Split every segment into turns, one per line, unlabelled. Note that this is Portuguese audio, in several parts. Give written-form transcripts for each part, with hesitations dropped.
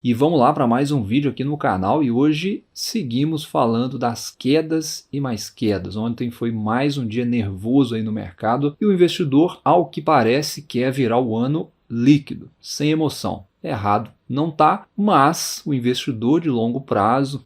E vamos lá para mais um vídeo aqui no canal e hoje seguimos falando das quedas e mais quedas. Ontem foi mais um dia nervoso aí no mercado e o investidor, ao que parece, quer virar o ano líquido, sem emoção. Errado não tá, mas o investidor de longo prazo,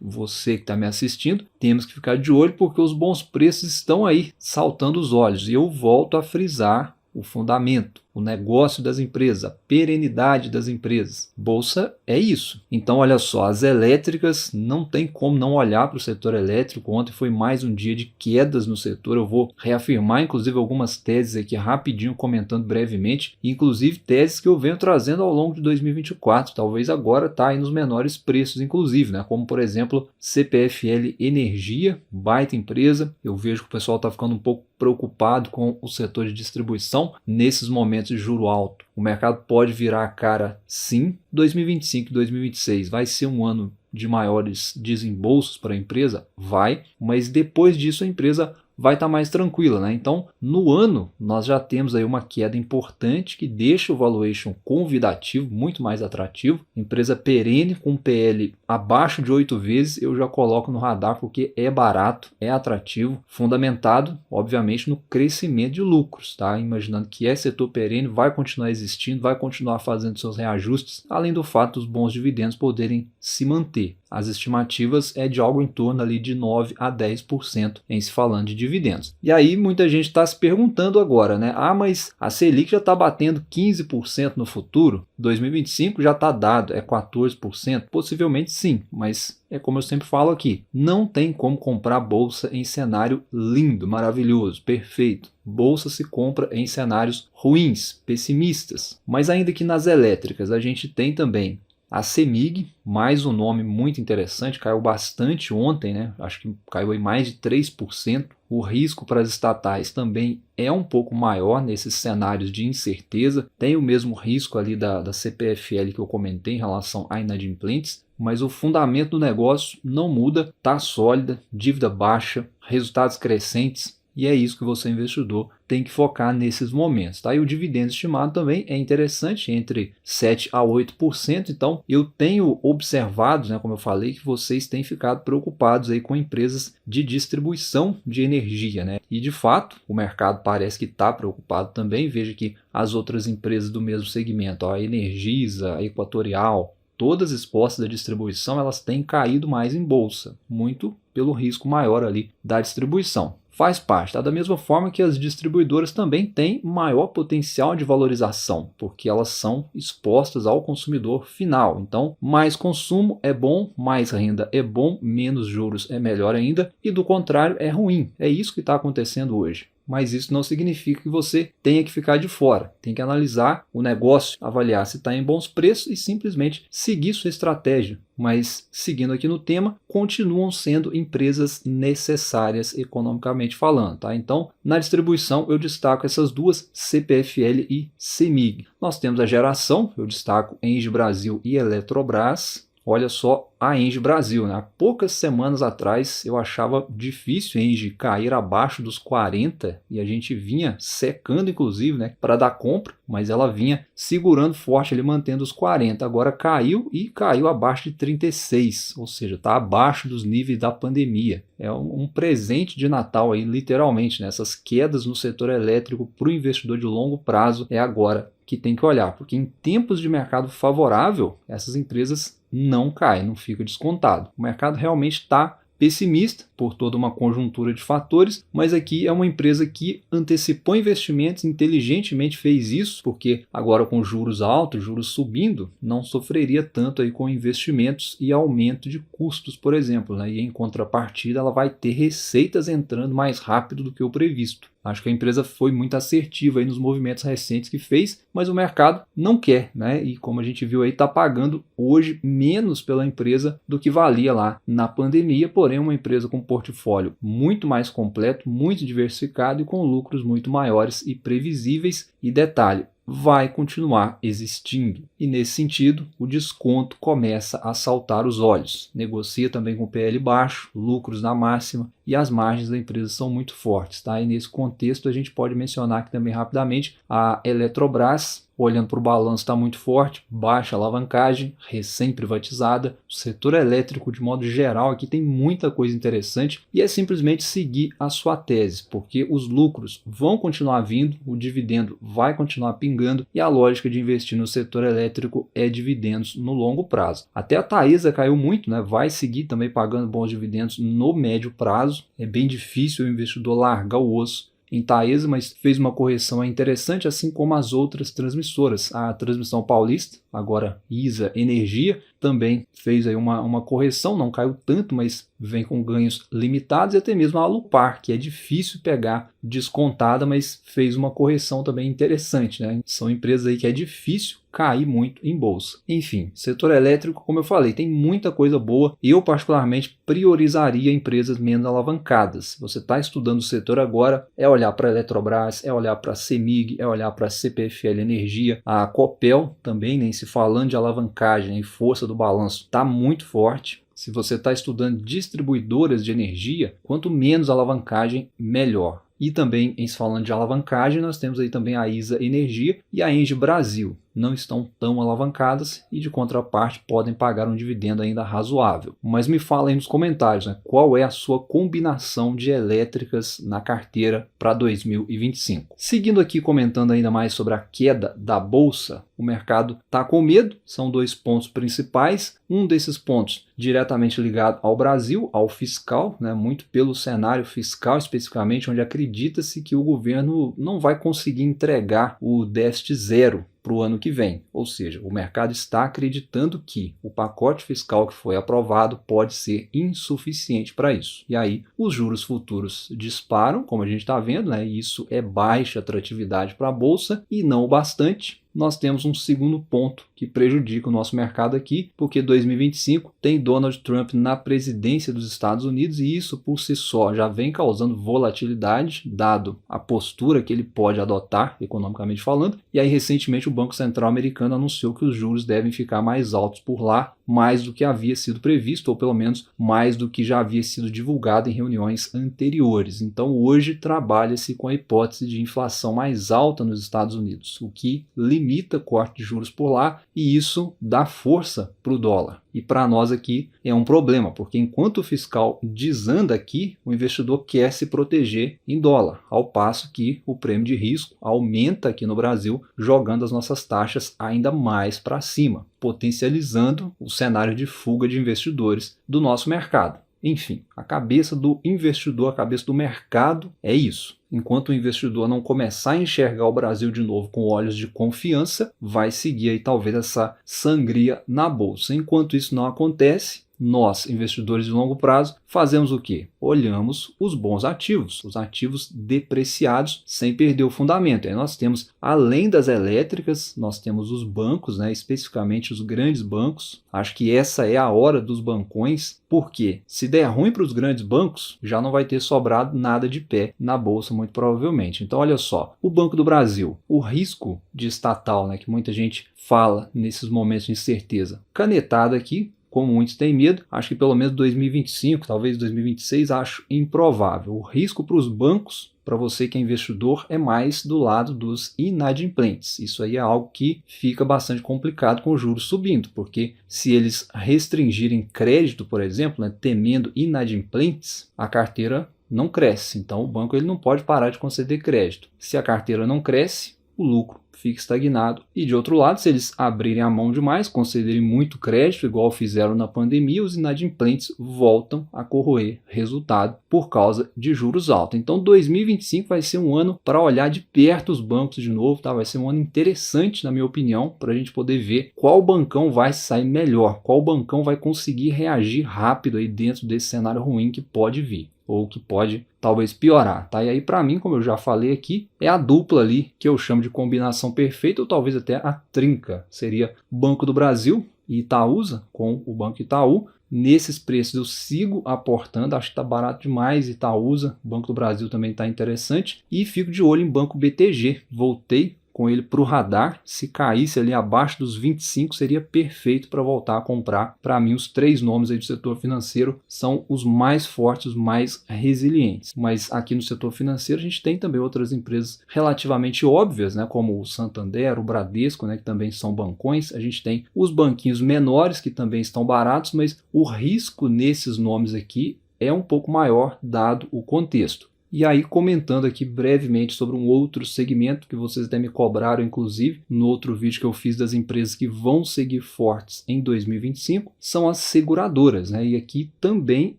você que está me assistindo, temos que ficar de olho porque os bons preços estão aí, saltando os olhos. E eu volto a frisar o fundamento, o negócio das empresas, a perenidade das empresas. Bolsa é isso. Então, olha só, as elétricas não tem como não olhar para o setor elétrico. Ontem foi mais um dia de quedas no setor. Eu vou reafirmar, inclusive, algumas teses aqui rapidinho, comentando brevemente, inclusive teses que eu venho trazendo ao longo de 2024. Talvez agora está aí nos menores preços, inclusive, né? Como, por exemplo, CPFL Energia, baita empresa. Eu vejo que o pessoal está ficando um pouco preocupado com o setor de distribuição nesses momentos de juro alto. O mercado pode virar a cara, sim. 2025 e 2026 vai ser um ano de maiores desembolsos para a empresa? Vai, mas depois disso a empresa vai estar mais tranquila, né? Então, no ano, nós já temos aí uma queda importante que deixa o valuation convidativo muito mais atrativo. Empresa perene com PL abaixo de 8 vezes, eu já coloco no radar porque é barato, é atrativo, fundamentado, obviamente, no crescimento de lucros, tá? Imaginando que é setor perene, vai continuar existindo, vai continuar fazendo seus reajustes, além do fato dos bons dividendos poderem se manter. As estimativas é de algo em torno ali de 9 a 10% em se falando de dividendos. E aí muita gente está se perguntando agora, né? Ah, mas a Selic já está batendo 15% no futuro? 2025 já está dado, é 14%? Possivelmente sim, mas é como eu sempre falo aqui, não tem como comprar bolsa em cenário lindo, maravilhoso, perfeito. Bolsa se compra em cenários ruins, pessimistas. Mas ainda que nas elétricas a gente tem também a CEMIG, mais um nome muito interessante, caiu bastante ontem, né? Acho que caiu aí mais de 3%. O risco para as estatais também é um pouco maior nesses cenários de incerteza. Tem o mesmo risco ali da CPFL que eu comentei em relação a inadimplentes, mas o fundamento do negócio não muda, está sólida, dívida baixa, resultados crescentes. E é isso que você, investidor, tem que focar nesses momentos. Tá? E o dividendo estimado também é interessante, entre 7% a 8%. Então, eu tenho observado, né, como eu falei, que vocês têm ficado preocupados aí com empresas de distribuição de energia. Né? E, de fato, o mercado parece que está preocupado também. Veja que as outras empresas do mesmo segmento, a Energisa, a Equatorial, todas expostas à distribuição, elas têm caído mais em bolsa, muito pelo risco maior ali da distribuição. Faz parte, tá? Da mesma forma que as distribuidoras também têm maior potencial de valorização, porque elas são expostas ao consumidor final. Então, mais consumo é bom, mais renda é bom, menos juros é melhor ainda, e do contrário é ruim. É isso que está acontecendo hoje. Mas isso não significa que você tenha que ficar de fora. Tem que analisar o negócio, avaliar se está em bons preços e simplesmente seguir sua estratégia. Mas, seguindo aqui no tema, continuam sendo empresas necessárias economicamente falando. Tá? Então, na distribuição, eu destaco essas duas, CPFL e CEMIG. Nós temos a geração, eu destaco Engie Brasil e Eletrobras. Olha só a Engie Brasil, né? Há poucas semanas atrás eu achava difícil a Engie cair abaixo dos 40 e a gente vinha secando inclusive, né, para dar compra, mas ela vinha segurando forte ali, mantendo os 40. Agora caiu e caiu abaixo de 36, ou seja, está abaixo dos níveis da pandemia. É um presente de Natal aí, literalmente, né? Essas quedas no setor elétrico para o investidor de longo prazo é agora que tem que olhar, porque em tempos de mercado favorável, essas empresas não caem, não fica descontado. O mercado realmente está pessimista por toda uma conjuntura de fatores, mas aqui é uma empresa que antecipou investimentos, inteligentemente fez isso, porque agora com juros altos, juros subindo, não sofreria tanto aí com investimentos e aumento de custos, por exemplo, né? E em contrapartida ela vai ter receitas entrando mais rápido do que o previsto. Acho que a empresa foi muito assertiva aí nos movimentos recentes que fez, mas o mercado não quer, né? E como a gente viu aí, está pagando hoje menos pela empresa do que valia lá na pandemia, porém uma empresa com portfólio muito mais completo, muito diversificado e com lucros muito maiores e previsíveis. E detalhe, vai continuar existindo. E nesse sentido, o desconto começa a saltar os olhos. Negocia também com PL baixo, lucros na máxima e as margens da empresa são muito fortes. Tá? E nesse contexto a gente pode mencionar aqui também rapidamente a Eletrobras, olhando para o balanço está muito forte, baixa alavancagem, recém-privatizada. O setor elétrico de modo geral aqui tem muita coisa interessante e é simplesmente seguir a sua tese, porque os lucros vão continuar vindo, o dividendo vai continuar pingando e a lógica de investir no setor elétrico é dividendos no longo prazo. Até a Taesa caiu muito, né? Vai seguir também pagando bons dividendos no médio prazo. É bem difícil o investidor largar o osso em Taesa, mas fez uma correção interessante, assim como as outras transmissoras. A Transmissão Paulista, agora ISA Energia, também fez aí uma correção, não caiu tanto, mas vem com ganhos limitados, e até mesmo a Alupar, que é difícil pegar descontada, mas fez uma correção também interessante, né? São empresas aí que é difícil cair muito em bolsa. Enfim, setor elétrico, como eu falei, tem muita coisa boa. Eu particularmente priorizaria empresas menos alavancadas. Se você está estudando o setor agora, é olhar para a Eletrobras, é olhar para a CEMIG, é olhar para a CPFL Energia, a Copel também, nem se falando de alavancagem e força do balanço, está muito forte. Se você está estudando distribuidoras de energia, quanto menos alavancagem, melhor. E também, em se falando de alavancagem, nós temos aí também a ISA Energia e a Engie Brasil. Não estão tão alavancadas e, de contraparte, podem pagar um dividendo ainda razoável. Mas me fala aí nos comentários, né, qual é a sua combinação de elétricas na carteira para 2025. Seguindo aqui, comentando ainda mais sobre a queda da Bolsa, o mercado está com medo, são dois pontos principais. Um desses pontos diretamente ligado ao Brasil, ao fiscal, né, muito pelo cenário fiscal especificamente, onde acredita-se que o governo não vai conseguir entregar o déficit zero para o ano que vem. Ou seja, o mercado está acreditando que o pacote fiscal que foi aprovado pode ser insuficiente para isso. E aí os juros futuros disparam, como a gente está vendo, né? E isso é baixa atratividade para a Bolsa e não o bastante. Nós temos um segundo ponto que prejudica o nosso mercado aqui, porque 2025 tem Donald Trump na presidência dos Estados Unidos e isso por si só já vem causando volatilidade, dado a postura que ele pode adotar, economicamente falando. E aí recentemente o Banco Central americano anunciou que os juros devem ficar mais altos por lá, mais do que havia sido previsto, ou pelo menos mais do que já havia sido divulgado em reuniões anteriores. Então hoje trabalha-se com a hipótese de inflação mais alta nos Estados Unidos, o que limita corte de juros por lá e isso dá força para o dólar. E para nós aqui é um problema, porque enquanto o fiscal desanda aqui, o investidor quer se proteger em dólar, ao passo que o prêmio de risco aumenta aqui no Brasil, jogando as nossas taxas ainda mais para cima, potencializando o cenário de fuga de investidores do nosso mercado. Enfim, a cabeça do investidor, a cabeça do mercado é isso. Enquanto o investidor não começar a enxergar o Brasil de novo com olhos de confiança, vai seguir aí talvez essa sangria na bolsa. Enquanto isso não acontece, nós, investidores de longo prazo, fazemos o quê? Olhamos os bons ativos, os ativos depreciados sem perder o fundamento. Aí nós temos, além das elétricas, nós temos os bancos, né, especificamente os grandes bancos. Acho que essa é a hora dos bancões, porque se der ruim para os grandes bancos, já não vai ter sobrado nada de pé na bolsa, muito provavelmente. Então, olha só, o Banco do Brasil, o risco de estatal, né, que muita gente fala nesses momentos de incerteza, canetado aqui, como muitos têm medo, acho que pelo menos 2025, talvez 2026, acho improvável. O risco para os bancos, para você que é investidor, é mais do lado dos inadimplentes. Isso aí é algo que fica bastante complicado com os juros subindo, porque se eles restringirem crédito, por exemplo, né, temendo inadimplentes, a carteira não cresce. Então o banco ele não pode parar de conceder crédito. Se a carteira não cresce, o lucro fica estagnado. E de outro lado, se eles abrirem a mão demais, concederem muito crédito, igual fizeram na pandemia, os inadimplentes voltam a corroer resultado por causa de juros altos. Então 2025 vai ser um ano para olhar de perto os bancos de novo, tá? Vai ser um ano interessante, na minha opinião, para a gente poder ver qual bancão vai sair melhor, qual bancão vai conseguir reagir rápido aí dentro desse cenário ruim que pode vir, ou que pode talvez piorar, tá? E aí para mim, como eu já falei aqui, é a dupla ali que eu chamo de combinação perfeita, ou talvez até a trinca. Seria Banco do Brasil e Itaúsa, com o Banco Itaú. Nesses preços eu sigo aportando, acho que está barato demais Itaúsa, Banco do Brasil também está interessante. E fico de olho em Banco BTG, voltei com ele para o radar. Se caísse ali abaixo dos 25, seria perfeito para voltar a comprar. Para mim, os 3 nomes aí do setor financeiro são os mais fortes, os mais resilientes. Mas aqui no setor financeiro a gente tem também outras empresas relativamente óbvias, né, como o Santander, o Bradesco, né, que também são bancões. A gente tem os banquinhos menores que também estão baratos, mas o risco nesses nomes aqui é um pouco maior dado o contexto. E aí, comentando aqui brevemente sobre um outro segmento que vocês até me cobraram, inclusive, no outro vídeo que eu fiz das empresas que vão seguir fortes em 2025, são as seguradoras, né? E aqui também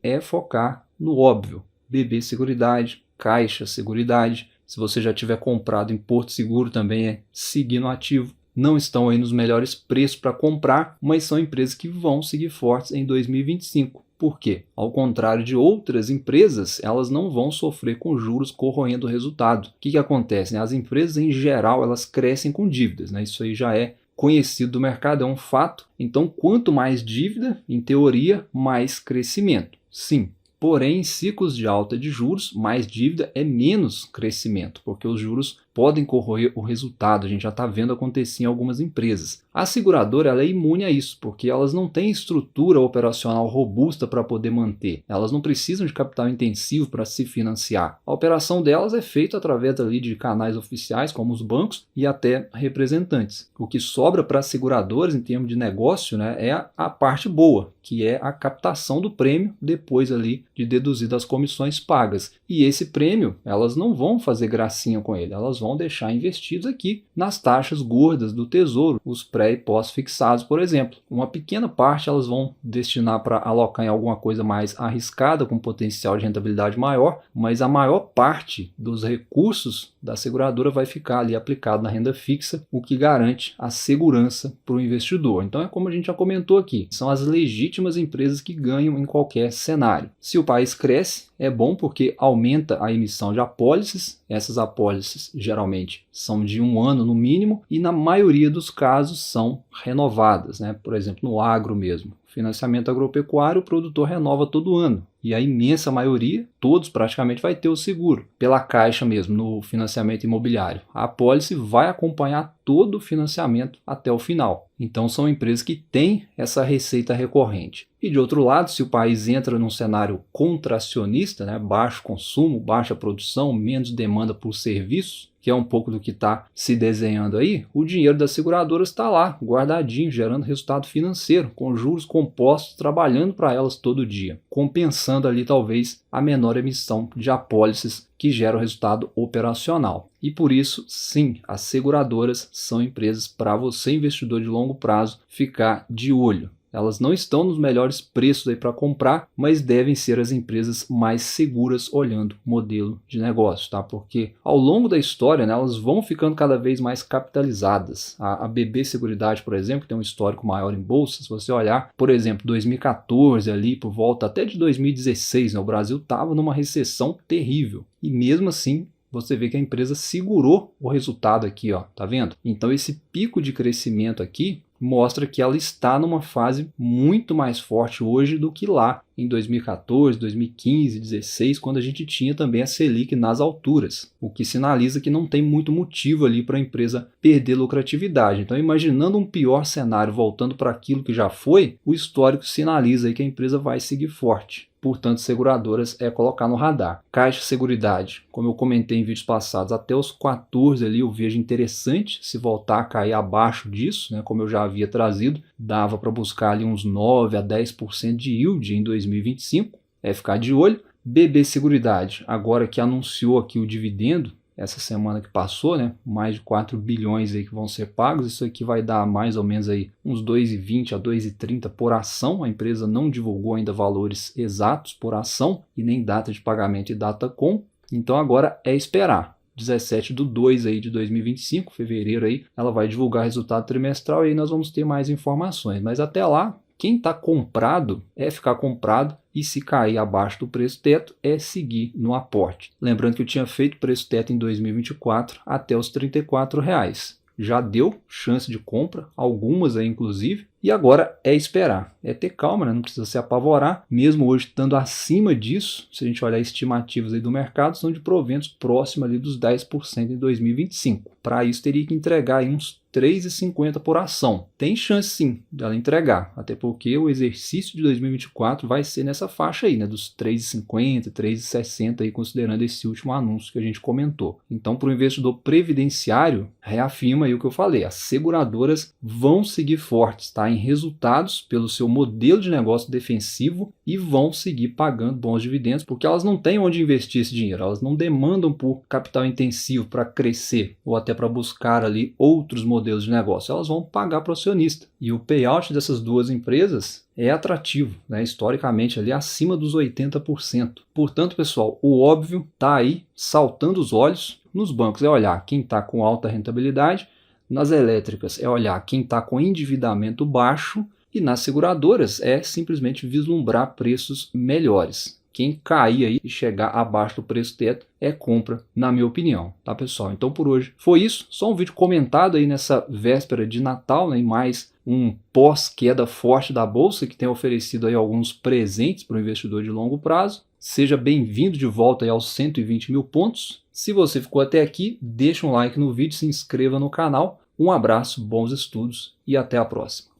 é focar no óbvio. BB Seguridade, Caixa Seguridade. Se você já tiver comprado em Porto Seguro, também é seguir no ativo. Não estão aí nos melhores preços para comprar, mas são empresas que vão seguir fortes em 2025. Por quê? Ao contrário de outras empresas, elas não vão sofrer com juros corroendo o resultado. O que acontece? As empresas, em geral, elas crescem com dívidas, né? Isso aí já é conhecido do mercado, é um fato. Então, quanto mais dívida, em teoria, mais crescimento. Sim. Porém, em ciclos de alta de juros, mais dívida é menos crescimento, porque os juros podem corroer o resultado. A gente já está vendo acontecer em algumas empresas. A seguradora ela é imune a isso, porque elas não têm estrutura operacional robusta para poder manter. Elas não precisam de capital intensivo para se financiar. A operação delas é feita através ali de canais oficiais, como os bancos e até representantes. O que sobra para as seguradoras em termos de negócio, né, é a parte boa, que é a captação do prêmio depois ali de deduzido as comissões pagas. E esse prêmio, elas não vão fazer gracinha com ele, elas vão deixar investidos aqui nas taxas gordas do Tesouro, os pré e pós fixados, por exemplo. Uma pequena parte elas vão destinar para alocar em alguma coisa mais arriscada, com potencial de rentabilidade maior, mas a maior parte dos recursos da seguradora vai ficar ali aplicado na renda fixa, o que garante a segurança para o investidor. Então é como a gente já comentou aqui, são as legítimas empresas que ganham em qualquer cenário. Se o país cresce, é bom porque aumenta a emissão de apólices. Essas apólices geralmente são de 1 ano no mínimo e na maioria dos casos são renovadas, né? Por exemplo, no agro mesmo. Financiamento agropecuário, o produtor renova todo ano. E a imensa maioria, todos praticamente, vai ter o seguro. Pela Caixa mesmo, no financiamento imobiliário. A apólice vai acompanhar todo o financiamento até o final. Então são empresas que têm essa receita recorrente. E de outro lado, se o país entra num cenário contracionista, né, baixo consumo, baixa produção, menos demanda por serviços, que é um pouco do que está se desenhando aí, o dinheiro das seguradoras está lá, guardadinho, gerando resultado financeiro, com juros compostos, trabalhando para elas todo dia, compensando ali talvez a menor emissão de apólices que gera o resultado operacional. E por isso, sim, as seguradoras são empresas para você, investidor de longo prazo, ficar de olho. Elas não estão nos melhores preços aí para comprar, mas devem ser as empresas mais seguras olhando o modelo de negócio, tá? Porque ao longo da história, né, elas vão ficando cada vez mais capitalizadas. A BB Seguridade, por exemplo, que tem um histórico maior em bolsa, se você olhar, por exemplo, 2014 ali, por volta até de 2016, né, o Brasil estava numa recessão terrível. E mesmo assim, você vê que a empresa segurou o resultado aqui, ó, tá vendo? Então esse pico de crescimento aqui mostra que ela está numa fase muito mais forte hoje do que lá em 2014, 2015, 2016, quando a gente tinha também a Selic nas alturas, o que sinaliza que não tem muito motivo ali para a empresa perder lucratividade. Então, imaginando um pior cenário voltando para aquilo que já foi, o histórico sinaliza aí que a empresa vai seguir forte. Portanto, seguradoras é colocar no radar. Caixa Seguridade, como eu comentei em vídeos passados, até os 14 ali eu vejo interessante se voltar a cair abaixo disso, né, como eu já havia trazido, dava para buscar ali uns 9 a 10% de yield em 2025, é ficar de olho. BB Seguridade, agora que anunciou aqui o dividendo, essa semana que passou, né, mais de 4 bilhões aí que vão ser pagos, isso aqui vai dar mais ou menos aí uns 2,20 a 2,30 por ação. A empresa não divulgou ainda valores exatos por ação e nem data de pagamento e data com, então agora é esperar. 17/2 aí de 2025, fevereiro aí, ela vai divulgar resultado trimestral e aí nós vamos ter mais informações, mas até lá, quem está comprado é ficar comprado e se cair abaixo do preço teto é seguir no aporte. Lembrando que eu tinha feito preço teto em 2024 até os R$ 34. Já deu chance de compra, algumas aí inclusive, E agora é esperar, é ter calma, né? Não precisa se apavorar, mesmo hoje estando acima disso, se a gente olhar estimativas aí do mercado, são de proventos próximos ali dos 10% em 2025. Para isso teria que entregar aí uns 3,50 por ação. Tem chance sim dela entregar, até porque o exercício de 2024 vai ser nessa faixa aí, né, dos 3,50, 3,60 aí, considerando esse último anúncio que a gente comentou. Então, para o investidor previdenciário, reafirma aí o que eu falei, as seguradoras vão seguir fortes, tá, em resultados pelo seu modelo de negócio defensivo e vão seguir pagando bons dividendos, porque elas não têm onde investir esse dinheiro, elas não demandam por capital intensivo para crescer ou até para buscar ali outros modelos de negócio, elas vão pagar para o acionista. E o payout dessas duas empresas é atrativo, né? Historicamente ali acima dos 80%. Portanto, pessoal, o óbvio está aí saltando os olhos. Nos bancos é olhar quem está com alta rentabilidade, nas elétricas é olhar quem está com endividamento baixo e nas seguradoras é simplesmente vislumbrar preços melhores. Quem cair aí e chegar abaixo do preço teto é compra, na minha opinião, tá, pessoal? Então por hoje foi isso, só um vídeo comentado aí nessa véspera de Natal, né, e mais um pós-queda forte da bolsa que tem oferecido aí alguns presentes para o investidor de longo prazo. Seja bem-vindo de volta aí aos 120 mil pontos. Se você ficou até aqui, deixa um like no vídeo, se inscreva no canal. Um abraço, bons estudos e até a próxima.